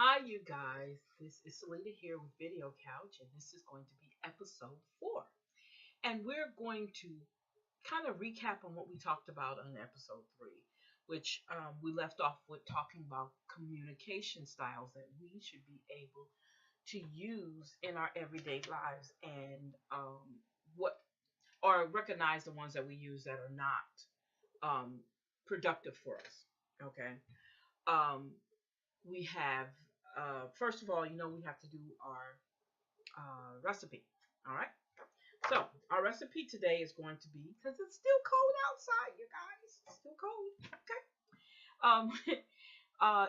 Hi, you guys. This is Celeta here with Video Couch, and this is going to be episode 4. And we're going to kind of recap on what we talked about on episode 3, which we left off with talking about communication styles that we should be able to use in our everyday lives and what or recognize the ones that we use that are not um, productive for us. Okay. Um, we have first of all, we have to do our recipe. All right. So our recipe today is going to be, because it's still cold outside, you guys. It's still cold. Okay.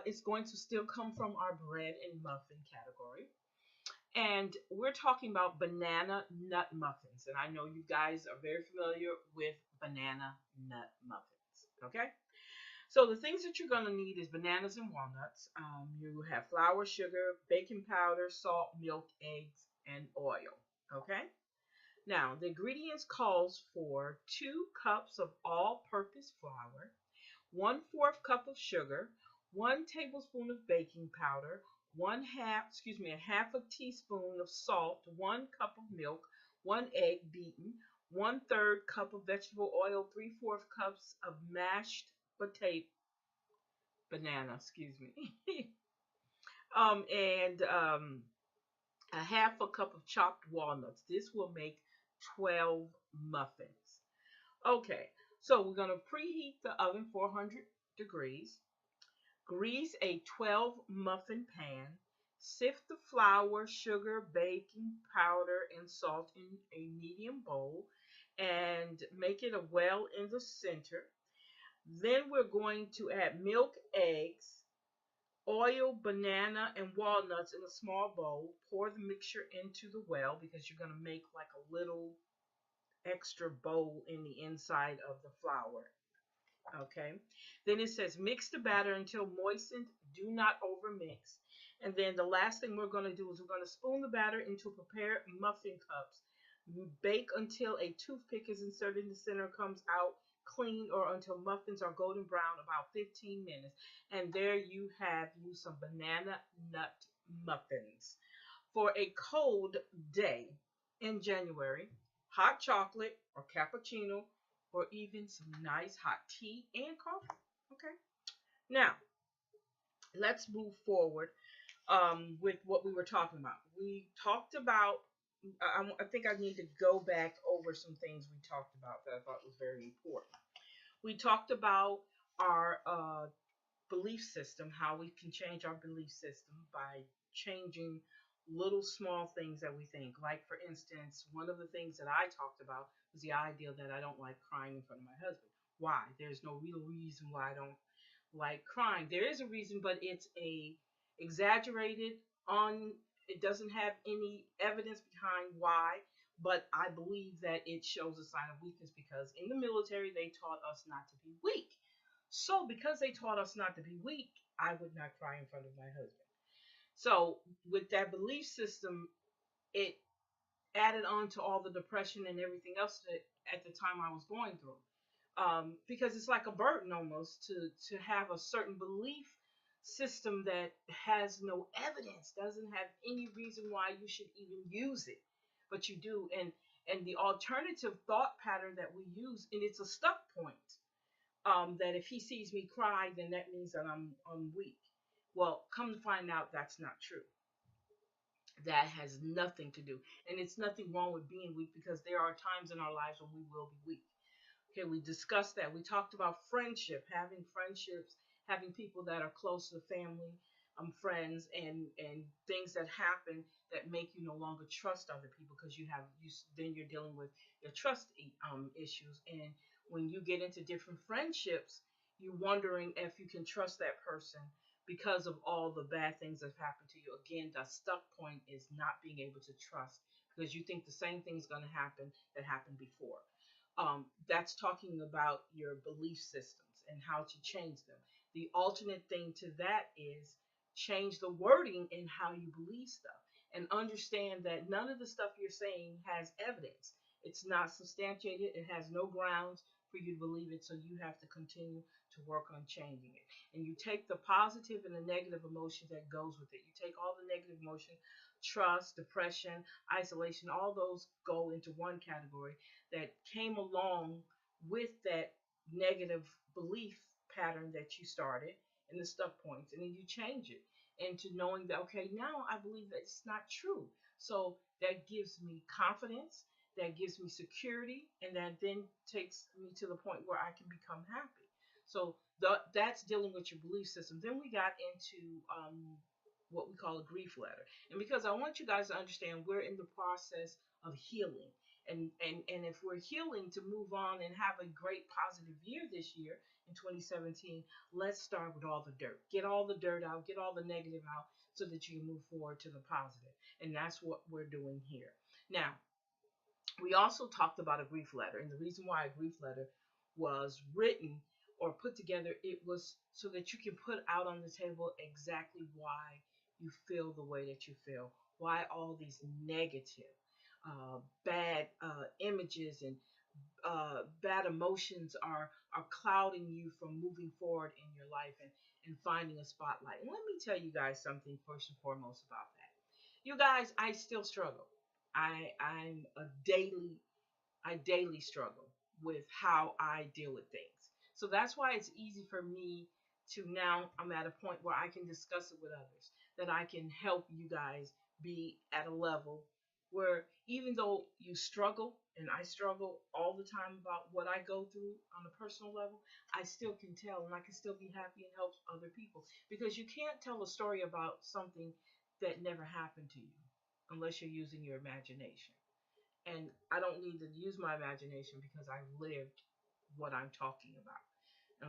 It's going to still come from our bread and muffin category. And we're talking about banana nut muffins. And I know you guys are very familiar with banana nut muffins. Okay. So the things that you're going to need is bananas and walnuts. You have flour, sugar, baking powder, salt, milk, eggs, and oil. Okay. Now the ingredients calls for 2 cups of all-purpose flour, 1/4 cup of sugar, 1 tablespoon of baking powder, a half a teaspoon of salt, 1 cup of milk, 1 egg beaten, 1/3 cup of vegetable oil, 3/4 cups of mashed potato banana, and a half a cup of chopped walnuts. This will make 12 muffins. Okay, so we're going to preheat the oven 400 degrees. Grease a 12 muffin pan. Sift the flour, sugar, baking powder, and salt in a medium bowl and make it a well in the center. Then we're going to add milk, eggs, oil, banana, and walnuts in a small bowl. Pour the mixture into the well because you're going to make like a little extra bowl in the inside of the flour. Okay. Then it says mix the batter until moistened. Do not overmix. And then the last thing we're going to do is we're going to spoon the batter into prepared muffin cups. Bake until a toothpick is inserted in the center, comes out clean, or until muffins are golden brown, about 15 minutes. And there you have some banana nut muffins. For a cold day in January, hot chocolate or cappuccino, or even some nice hot tea and coffee. Okay. Now, let's move forward with what we were talking about. We talked about, I think I need to go back over some things we talked about that I thought was very important. We talked about our belief system, how we can change our belief system by changing little small things that we think. Like, for instance, one of the things that I talked about was the idea that I don't like crying in front of my husband. Why? There's no real reason why I don't like crying. There is a reason, but it's exaggerated on. It doesn't have any evidence behind why, but I believe that it shows a sign of weakness because in the military they taught us not to be weak. So because they taught us not to be weak, I would not cry in front of my husband. So with that belief system, it added on to all the depression and everything else that at the time I was going through. Because it's like a burden almost to have a certain belief system that has no evidence, doesn't have any reason why you should even use it, but you do. And the alternative thought pattern that we use, and it's a stuck point, that if he sees me cry, then that means that I'm weak. Well, come to find out that's not true. That has nothing to do. And it's nothing wrong with being weak because there are times in our lives when we will be weak. Okay, we discussed that. We talked about friendship, having friendships, having people that are close to the family, friends, and things that happen that make you no longer trust other people because then you're dealing with your trust issues. And when you get into different friendships, you're wondering if you can trust that person because of all the bad things that have happened to you. Again, the stuck point is not being able to trust because you think the same thing is going to happen that happened before. That's talking about your belief systems and how to change them. The alternate thing to that is change the wording in how you believe stuff and understand that none of the stuff you're saying has evidence. It's not substantiated. It has no grounds for you to believe it. So you have to continue to work on changing it. And you take the positive and the negative emotion that goes with it. You take all the negative emotion, trust, depression, isolation, all those go into one category that came along with that negative belief pattern that you started and the stuck points, and then you change it into knowing that, okay, now I believe that it's not true. So that gives me confidence, that gives me security, and that then takes me to the point where I can become happy. So that's dealing with your belief system. Then we got into what we call a grief letter. And because I want you guys to understand, we're in the process of healing. And if we're healing to move on and have a great positive year this year in 2017, let's start with all the dirt. Get all the dirt out, get all the negative out so that you can move forward to the positive. And that's what we're doing here. Now, we also talked about a grief letter, and the reason why a grief letter was written or put together, it was so that you can put out on the table exactly why you feel the way that you feel, why all these negative, bad images and bad emotions are clouding you from moving forward in your life and finding a spotlight. And let me tell you guys something first and foremost about that. You guys, I still struggle. I'm a daily I daily struggle with how I deal with things. So that's why it's easy for me to now I'm at a point where I can discuss it with others, that I can help you guys be at a level where even though you struggle and I struggle all the time about what I go through on a personal level, I still can tell and I can still be happy and help other people because you can't tell a story about something that never happened to you unless you're using your imagination. And I don't need to use my imagination because I've lived what I'm talking about.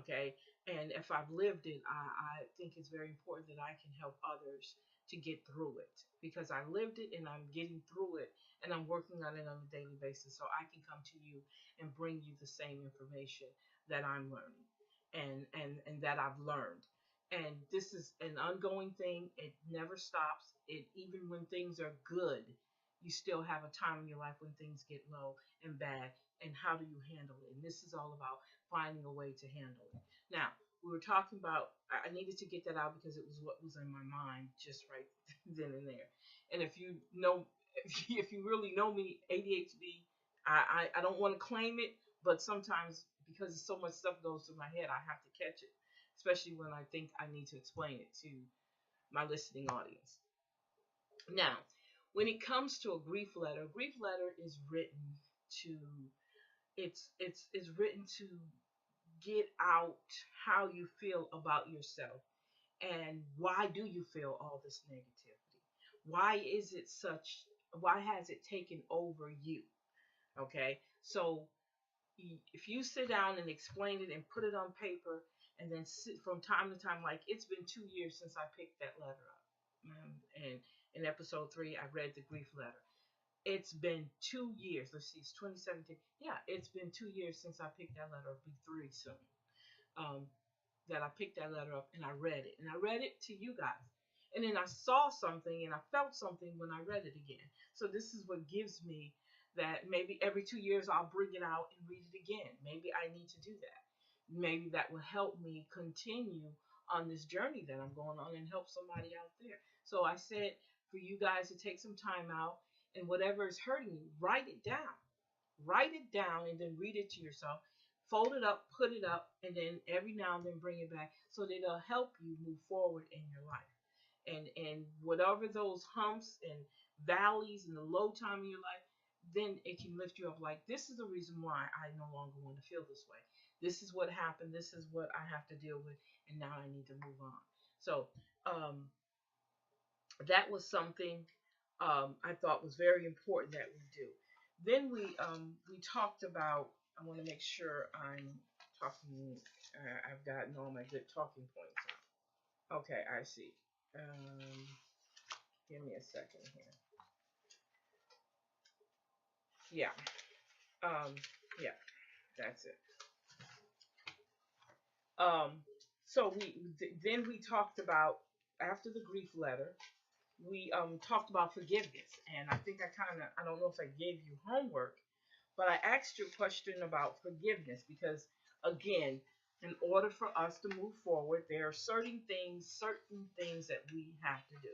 Okay. And if I've lived it, I think it's very important that I can help others to get through it because I lived it and I'm getting through it and I'm working on it on a daily basis so I can come to you and bring you the same information that I'm learning and that I've learned. And this is an ongoing thing. It never stops. It even when things are good, you still have a time in your life when things get low and bad. And how do you handle it? And this is all about finding a way to handle it. Now, we were talking about, I needed to get that out because it was what was in my mind just right then and there. And if you know, if you really know me, ADHD, I don't want to claim it, but sometimes because so much stuff goes through my head, I have to catch it, especially when I think I need to explain it to my listening audience. Now, when it comes to a grief letter is written to it's written to get out how you feel about yourself and why do you feel all this negativity? Why is it such why has it taken over you? Okay? So if you sit down and explain it and put it on paper and then sit from time to time, like it's been 2 years since I picked that letter up. And in episode 3, I read the grief letter. It's been 2 years. Let's see, it's 2017. Yeah, it's been 2 years since I picked that letter up. It'll be 3 soon. Um, that I picked that letter up and I read it. And I read it to you guys. And then I saw something and I felt something when I read it again. So this is what gives me that maybe every 2 years I'll bring it out and read it again. Maybe I need to do that. Maybe that will help me continue on this journey that I'm going on and help somebody out there. So I said for you guys to take some time out and whatever is hurting you, write it down. Write it down and then read it to yourself. Fold it up, put it up, and then every now and then bring it back so that it'll help you move forward in your life. And whatever those humps and valleys and the low time in your life, then it can lift you up like this is the reason why I no longer want to feel this way. This is what happened, this is what I have to deal with, and now I need to move on. So that was something I thought was very important that we do. Then we talked about. I want to make sure I'm talking. I've gotten all my good talking points out. Okay, I see. Give me a second here. Yeah. Um, yeah. That's it. Um, so then we talked about after the grief letter. We talked about forgiveness, and I think I don't know if I gave you homework, but I asked you a question about forgiveness because again, in order for us to move forward, there are certain things that we have to do.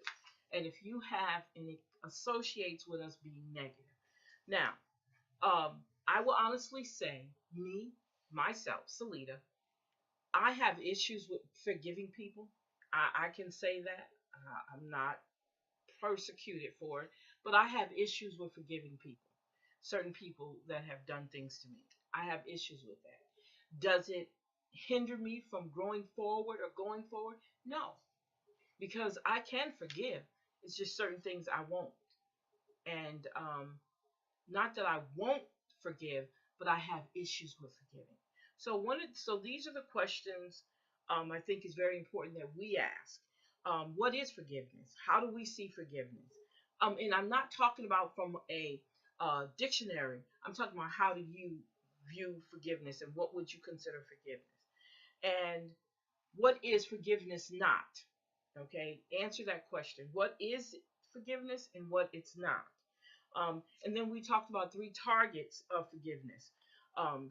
And if you have, and it associates with us being negative. Now, I will honestly say, myself, Celeta, I have issues with forgiving people. I can say that. I'm not persecuted for it, but I have issues with forgiving people. Certain people that have done things to me. I have issues with that. Does it hinder me from growing forward or going forward? No, because I can forgive. It's just certain things I won't. And not that I won't forgive, but I have issues with forgiving. So these are the questions I think is very important that we ask. What is forgiveness? How do we see forgiveness? And I'm not talking about from a dictionary. I'm talking about how do you view forgiveness and what would you consider forgiveness? And what is forgiveness not? Okay, answer that question. What is forgiveness and what it's not? And then we talked about three targets of forgiveness: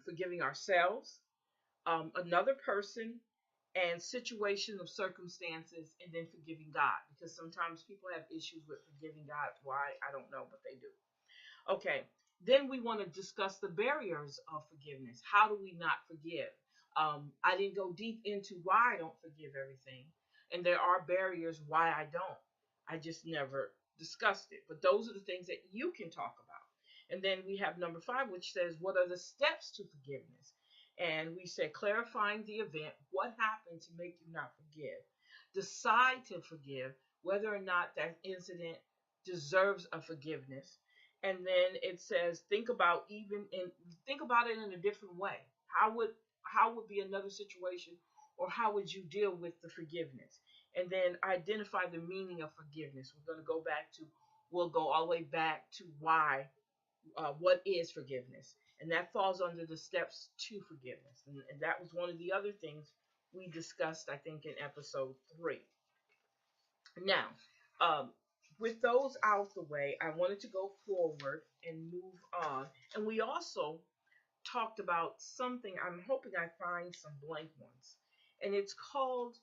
forgiving ourselves, another person, and situation of circumstances, and then forgiving God. Because sometimes people have issues with forgiving God. Why? I don't know, but they do. Okay, then we want to discuss the barriers of forgiveness. How do we not forgive? I didn't go deep into why I don't forgive everything, and there are barriers why I don't. I just never discussed it. But those are the things that you can talk about. And then we have number 5, which says, what are the steps to forgiveness? And we say, clarifying the event, what happened to make you not forgive? Decide to forgive, whether or not that incident deserves a forgiveness. And then it says, think about it in a different way. How would be another situation, or how would you deal with the forgiveness? And then identify the meaning of forgiveness. We'll go all the way back to why, what is forgiveness? And that falls under the steps to forgiveness. And that was one of the other things we discussed, I think, in episode 3. Now, with those out the way, I wanted to go forward and move on. And we also talked about something. I'm hoping I find some blank ones. And it's called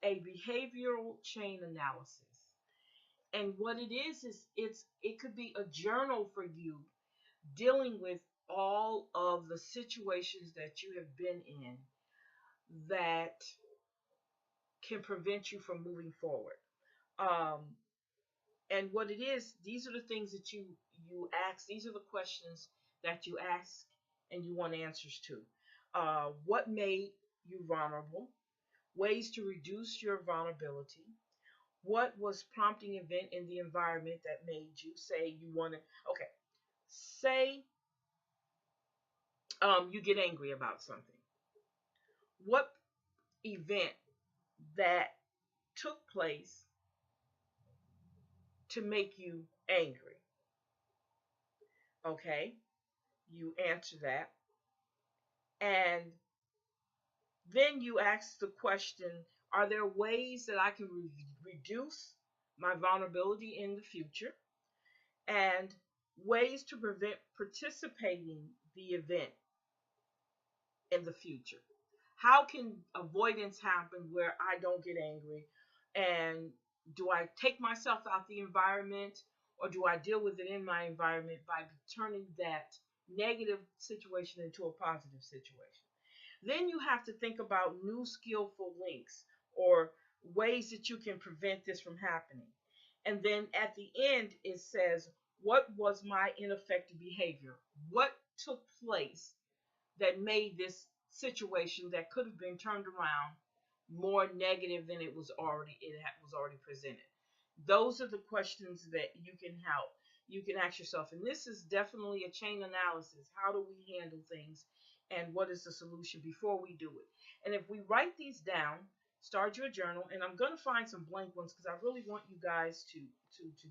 a behavioral chain analysis. And what it is it could be a journal for you dealing with all of the situations that you have been in that can prevent you from moving forward. Um, and what it is, these are the things that you ask. These are the questions that you ask and you want answers to. What made you vulnerable? Ways to reduce your vulnerability. What was prompting event in the environment that made you say you want to? Okay, say you get angry about something. What event that took place to make you angry? Okay, you answer that. And then you ask the question, are there ways that I can reduce my vulnerability in the future? And ways to prevent participating the event in the future. How can avoidance happen where I don't get angry? And do I take myself out the environment, or do I deal with it in my environment by turning that negative situation into a positive situation? Then you have to think about new skillful links or ways that you can prevent this from happening. And then at the end, it says, what was my ineffective behavior? What took place that made this situation that could have been turned around more negative than it was already presented? Those are the questions that you can ask yourself. And this is definitely a chain analysis. How do we handle things, and what is the solution before we do it? And if we write these down, start your journal, and I'm going to find some blank ones because I really want you guys to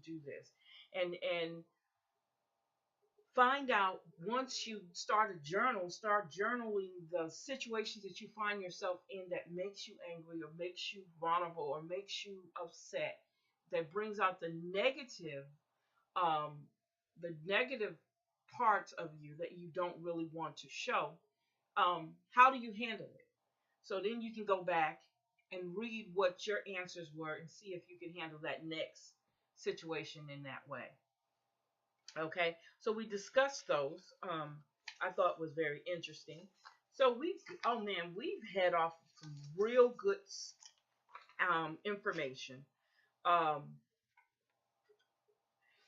do this. And find out, once you start a journal, start journaling the situations that you find yourself in that makes you angry or makes you vulnerable or makes you upset, that brings out um, the negative parts of you that you don't really want to show. How do you handle it? So then you can go back and read what your answers were and see if you can handle that next situation in that way. Okay, so we discussed those. I thought was very interesting. So oh man, we've had off some real good information. Um,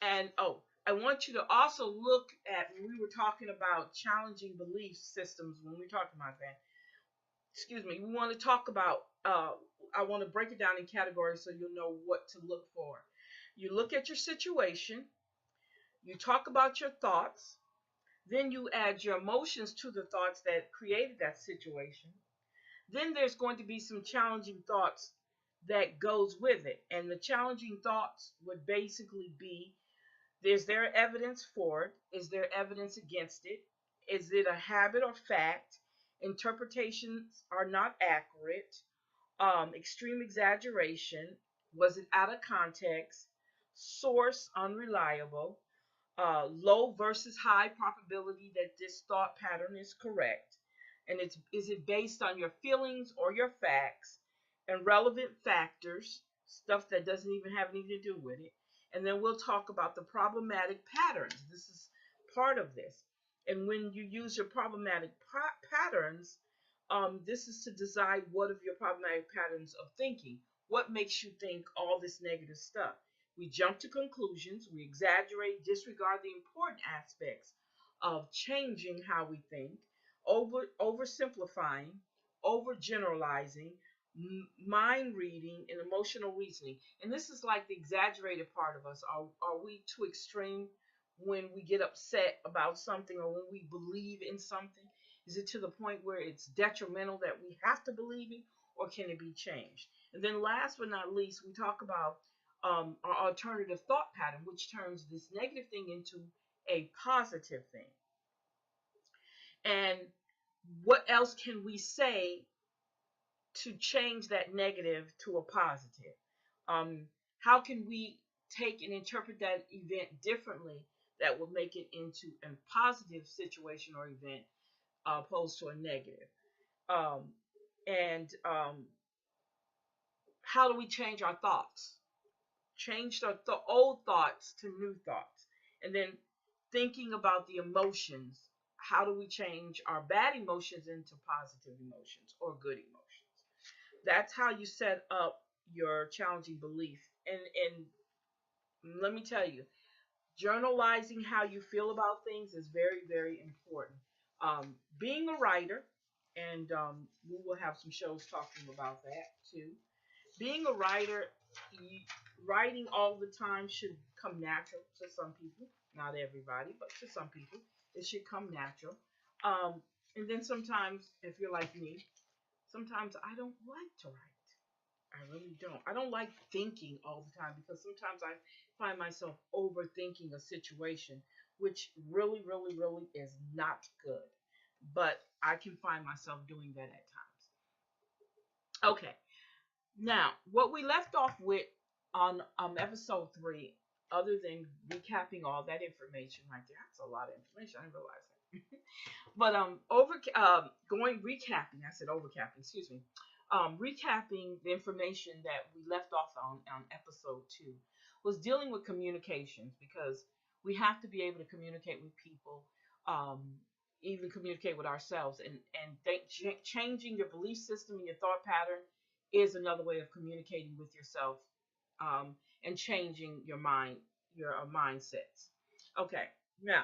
and oh, I want you to also look at when we were talking about challenging belief systems. When we're talking about that, excuse me, we want to talk about. I want to break it down in categories so you'll know what to look for. You look at your situation. You talk about your thoughts. Then you add your emotions to the thoughts that created that situation. Then there's going to be some challenging thoughts that goes with it. And the challenging thoughts would basically be, is there evidence for it? Is there evidence against it? Is it a habit or fact? Interpretations are not accurate. Extreme exaggeration. Was it out of context? Source unreliable. Low versus high probability that this thought pattern is correct. And is it based on your feelings or your facts and relevant factors, stuff that doesn't even have anything to do with it. And then we'll talk about the problematic patterns. This is part of this. And when you use your problematic patterns, this is to decide what of your problematic patterns of thinking. What makes you think all this negative stuff? We jump to conclusions, we exaggerate, disregard the important aspects of changing how we think, oversimplifying, overgeneralizing, mind reading, and emotional reasoning. And this is like the exaggerated part of us. Are we too extreme when we get upset about something or when we believe in something? Is it to the point where it's detrimental that we have to believe it, or can it be changed? And then last but not least, we talk about our alternative thought pattern, which turns this negative thing into a positive thing. And what else can we say to change that negative to a positive? How can we take and interpret that event differently that will make it into a positive situation or event opposed to a negative? And how do we change our thoughts? Change the old thoughts to new thoughts. And then thinking about the emotions. How do we change our bad emotions into positive emotions or good emotions? That's how you set up your challenging belief. And let me tell you, journalizing how you feel about things is very, very important. Being a writer, and we will have some shows talking about that too. Being a writer, writing all the time should come natural to some people. Not everybody, but to some people, it should come natural. And then sometimes, if you're like me, sometimes I don't like to write. I really don't. I don't like thinking all the time because sometimes I find myself overthinking a situation, which really, really, really is not good. But I can find myself doing that at times. Okay. Now, what we left off with on episode 3, other than recapping all that information right there, that's a lot of information. I didn't realize that. But recapping. I said overcapping. Excuse me. Recapping the information that we left off on episode 2 was dealing with communications, because we have to be able to communicate with people, even communicate with ourselves, and changing your belief system and your thought pattern is another way of communicating with yourself, and changing your mind, your mindsets. Okay, now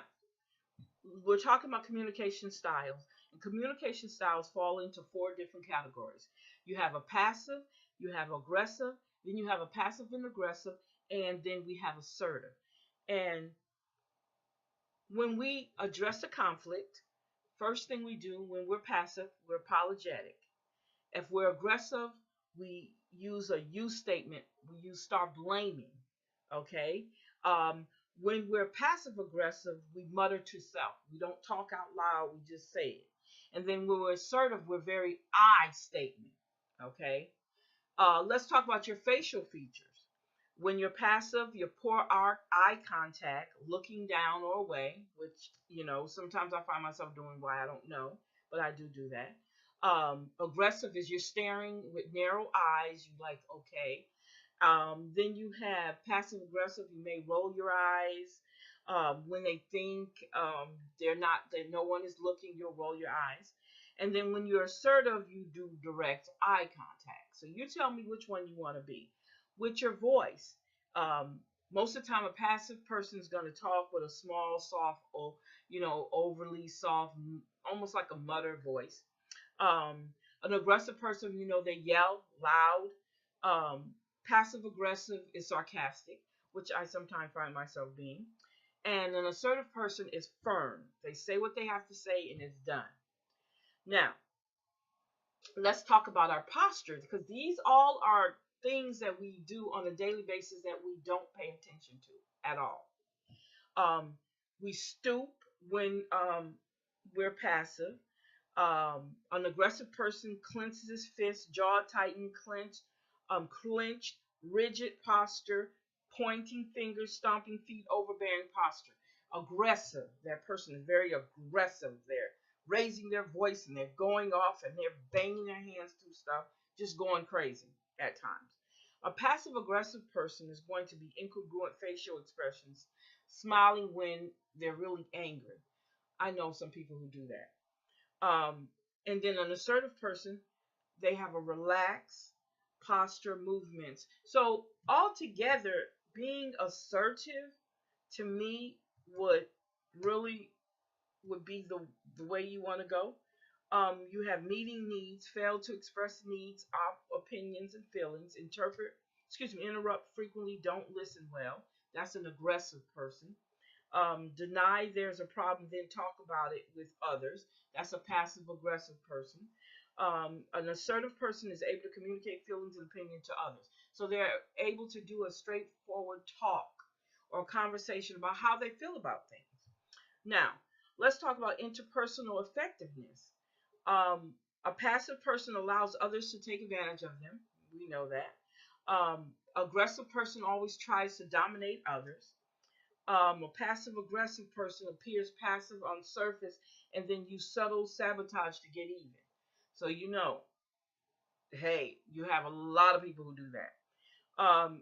we're talking about communication styles, and communication styles fall into 4 different categories. You have a passive, you have aggressive, then you have a passive and aggressive, and then we have assertive. And when we address a conflict, first thing we do when we're passive, we're apologetic. If we're aggressive, we use a you statement. We start blaming. Okay. When we're passive aggressive, we mutter to self. We don't talk out loud. We just say it. And then when we're assertive, we're very I statement. Okay. Let's talk about your facial features. When you're passive, your poor eye contact, looking down or away, which, sometimes I find myself doing why I don't know, but I do that. Aggressive is you're staring with narrow eyes. You like, okay. Then you have passive aggressive. You may roll your eyes when they think they're not, that no one is looking. You'll roll your eyes. And then when you're assertive, you do direct eye contact. So you tell me which one you want to be. With your voice, um, most of the time, a passive person is going to talk with a small, soft, or overly soft, almost like a mutter voice. Um, an aggressive person, they yell loud. Passive aggressive is sarcastic, which I sometimes find myself being. And an assertive person is firm. They say what they have to say and it's done. Now, let's talk about our postures, because these all are things that we do on a daily basis that we don't pay attention to at all. Um, we stoop when we're passive. An aggressive person clenches his fist, jaw tightened, clenched, rigid posture, pointing fingers, stomping feet, overbearing posture. Aggressive. That person is very aggressive. They're raising their voice and they're going off and they're banging their hands through stuff, just going crazy at times. A passive aggressive person is going to be incongruent facial expressions, smiling when they're really angry. I know some people who do that. And then an assertive person, they have a relaxed posture, movements. So altogether, being assertive to me would really would be the way you want to go. You have meeting needs, fail to express needs, opinions, and feelings, interrupt frequently, don't listen well. That's an aggressive person. Deny there's a problem, then talk about it with others. That's a passive aggressive person. An assertive person is able to communicate feelings and opinion to others. So they're able to do a straightforward talk or conversation about how they feel about things. Now, let's talk about interpersonal effectiveness. A passive person allows others to take advantage of them. We know that. Aggressive person always tries to dominate others. A passive aggressive person appears passive on surface and then use subtle sabotage to get even. So hey, you have a lot of people who do that.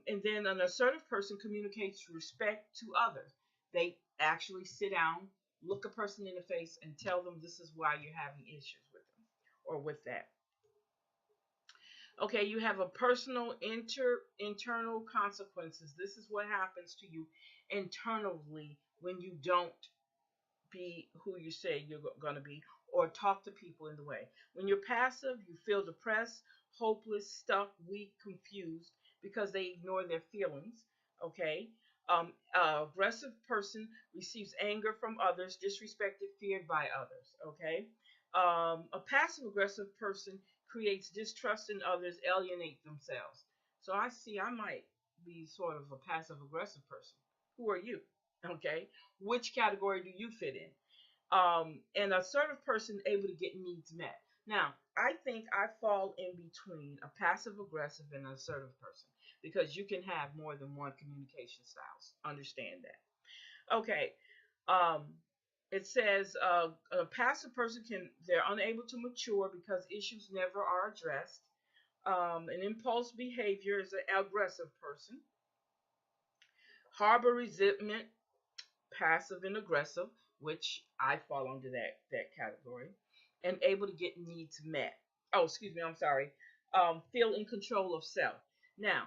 And then an assertive person communicates respect to others. They actually sit down, look a person in the face, and tell them this is why you're having issues with them or with that. Okay, you have a personal internal consequences. This is what happens to you internally when you don't be who you say you're going to be or talk to people in the way. When you're passive, you feel depressed, hopeless, stuck, weak, confused because they ignore their feelings. Okay. Aggressive person receives anger from others, disrespected, feared by others. Okay. A passive aggressive person creates distrust in others, alienate themselves. So I see I might be sort of a passive aggressive person. Who are you? Okay. Which category do you fit in? And assertive person able to get needs met. Now, I think I fall in between a passive aggressive and an assertive person because you can have more than one communication styles. Understand that. Okay. Um, it says a passive person they're unable to mature because issues never are addressed. An impulse behavior is an aggressive person. Harbor resentment, passive and aggressive, which I fall under that category, and able to get needs met. Oh, excuse me, I'm sorry. Feel in control of self. Now,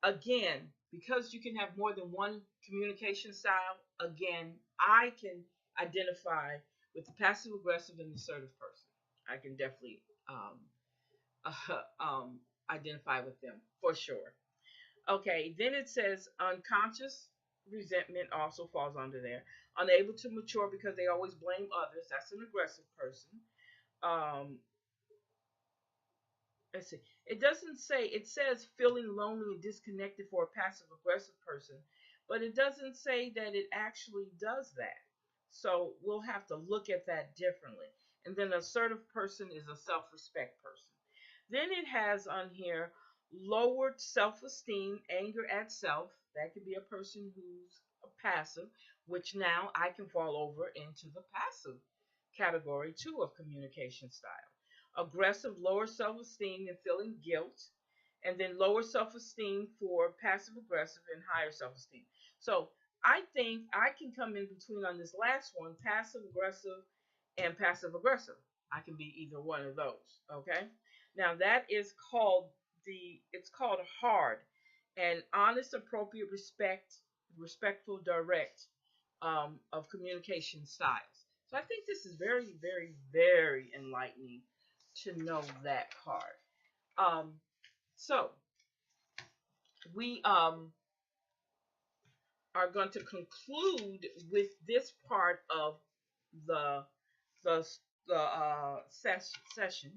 again, because you can have more than one communication style, again, I can identify with the passive aggressive and assertive person. I can definitely identify with them for sure. Okay, then it says unconscious resentment also falls under there. Unable to mature because they always blame others. That's an aggressive person. Um, let's see. It doesn't say, it says feeling lonely and disconnected for a passive aggressive person, but it doesn't say that it actually does that. So we'll have to look at that differently. And then assertive person is a self-respect person. Then it has on here lowered self-esteem, anger at self. That could be a person who's a passive, which now I can fall over into the passive category too of communication style. aggressive, lower self-esteem and feeling guilt, and then lower self-esteem for passive aggressive and higher self-esteem. So I think I can come in between on this last one, passive aggressive and passive aggressive. I can be either one of those. Okay. Now that is called it's called hard and honest, appropriate, respectful, direct of communication styles. So I think this is very, very, very enlightening to know that part. Um, so we are going to conclude with this part of the the session,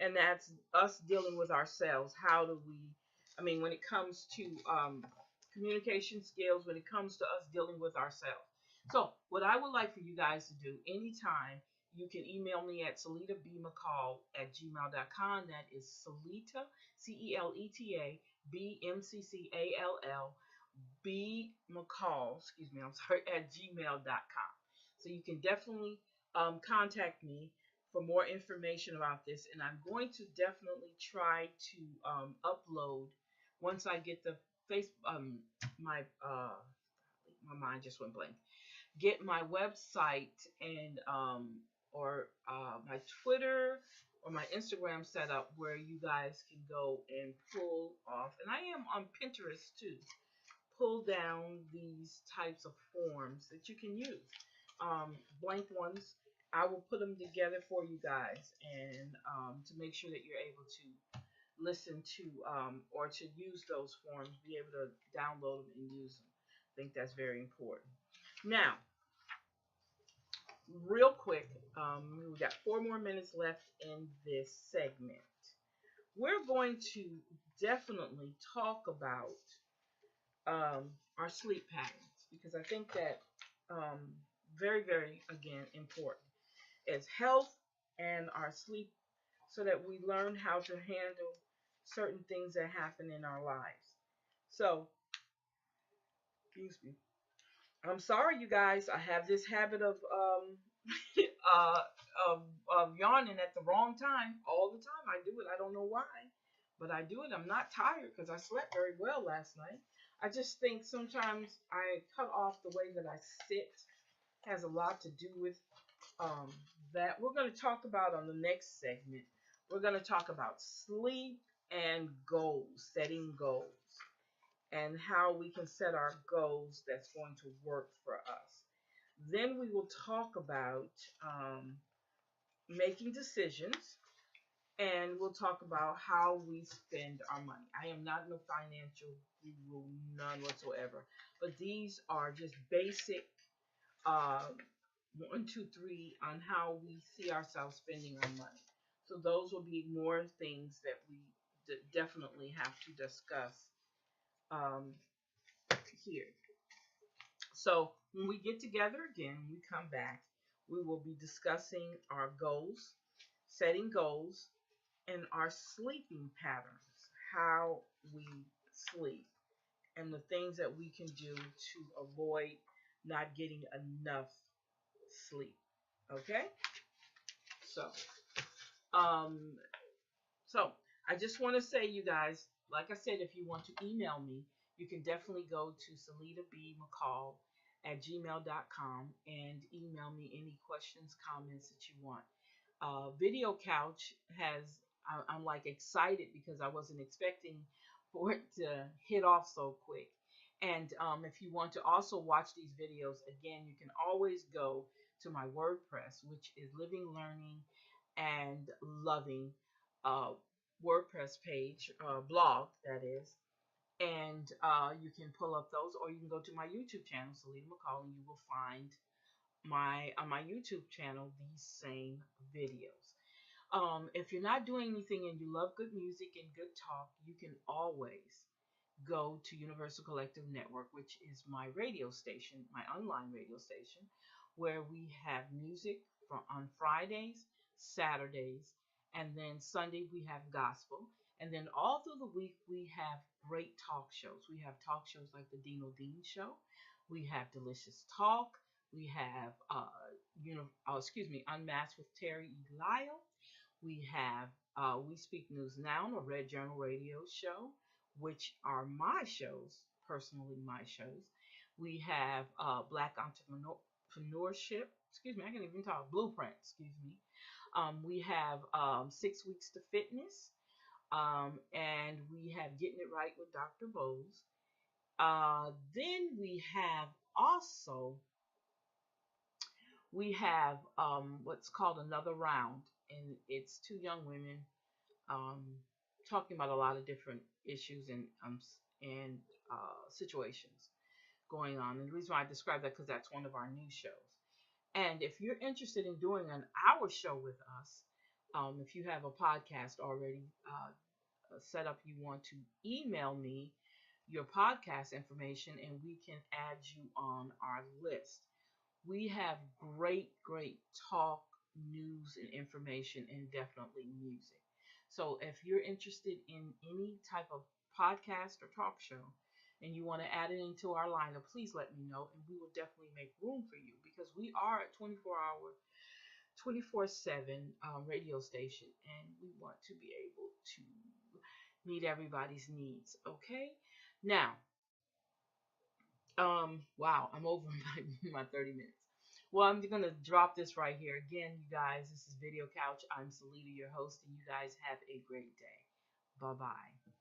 and that's us dealing with ourselves. How do we? I mean, when it comes to communication skills, when it comes to us dealing with ourselves. So, what I would like for you guys to do anytime, you can email me at celetabmccall@gmail.com. That is Celeta, Celeta, BMCCALL, B McCall, excuse me, I'm sorry, at gmail.com. So you can definitely contact me for more information about this. And I'm going to definitely try to upload once I get the face my mind just went blank. Get my website and or my Twitter or my Instagram set up where you guys can go and pull off. And I am on Pinterest too. Pull down these types of forms that you can use. Blank ones. I will put them together for you guys and to make sure that you're able to listen to or to use those forms, be able to download them and use them. I think that's very important. Now, real quick, we got 4 more minutes left in this segment. We're going to definitely talk about our sleep patterns because I think that very, very, again, important is health and our sleep so that we learn how to handle certain things that happen in our lives. So, excuse me. I'm sorry, you guys. I have this habit of uh, yawning at the wrong time all the time. I do it. I don't know why, but I do it. I'm not tired because I slept very well last night. I just think sometimes I cut off the way that I sit has a lot to do with that. We're going to talk about on the next segment. We're going to talk about sleep and goals, setting goals, and how we can set our goals that's going to work for us. Then we will talk about making decisions, and we'll talk about how we spend our money. I am not no financial guru, none whatsoever, but these are just basic uh, 1, 2, 3 on how we see ourselves spending our money. So those will be more things that we definitely have to discuss um, here. So when we get together again, we come back, we will be discussing our goals, setting goals, and our sleeping patterns, how we sleep, and the things that we can do to avoid not getting enough sleep. Okay? So, um, so I just want to say, you guys, like I said, if you want to email me, you can definitely go to celetabmccall@gmail.com and email me any questions, comments that you want. Video Couch I'm like excited because I wasn't expecting for it to hit off so quick. And if you want to also watch these videos, again, you can always go to my WordPress, which is Living, Learning, and Loving uh, WordPress page, blog, that is. And you can pull up those, or you can go to my YouTube channel, Celeta McCall, and you will find on my YouTube channel these same videos. If you're not doing anything and you love good music and good talk, you can always go to Universal Collective Network, which is my radio station, my online radio station, where we have music on Fridays, Saturdays, and then Sunday we have gospel. And then all through the week we have great talk shows. We have talk shows like the Dino Dean Show. We have Delicious Talk. We have Unmasked with Terry E. Lyle. We have We Speak News Now, a Red Journal radio show, which are my shows, personally my shows. We have Black Entrepreneurship, excuse me, I can't even talk, Blueprint, excuse me. We have 6 Weeks to Fitness, and we have Getting It Right with Dr. Bose. Then we have what's called Another Round, and it's two young women um, talking about a lot of different issues and situations going on. And the reason why I describe that because that's one of our new shows. And if you're interested in doing an hour show with us, if you have a podcast already set up, you want to email me your podcast information and we can add you on our list. We have great talk, news, and information, and definitely music. So if you're interested in any type of podcast or talk show and you want to add it into our lineup, please let me know and we will definitely make room for you because we are a 24-hour, 24/7 radio station and we want to be able to meet everybody's needs. Okay? Now, wow, I'm over my 30 minutes. Well, I'm gonna drop this right here. Again, you guys, this is Video Couch. I'm Celeta, your host, and you guys have a great day. Bye bye.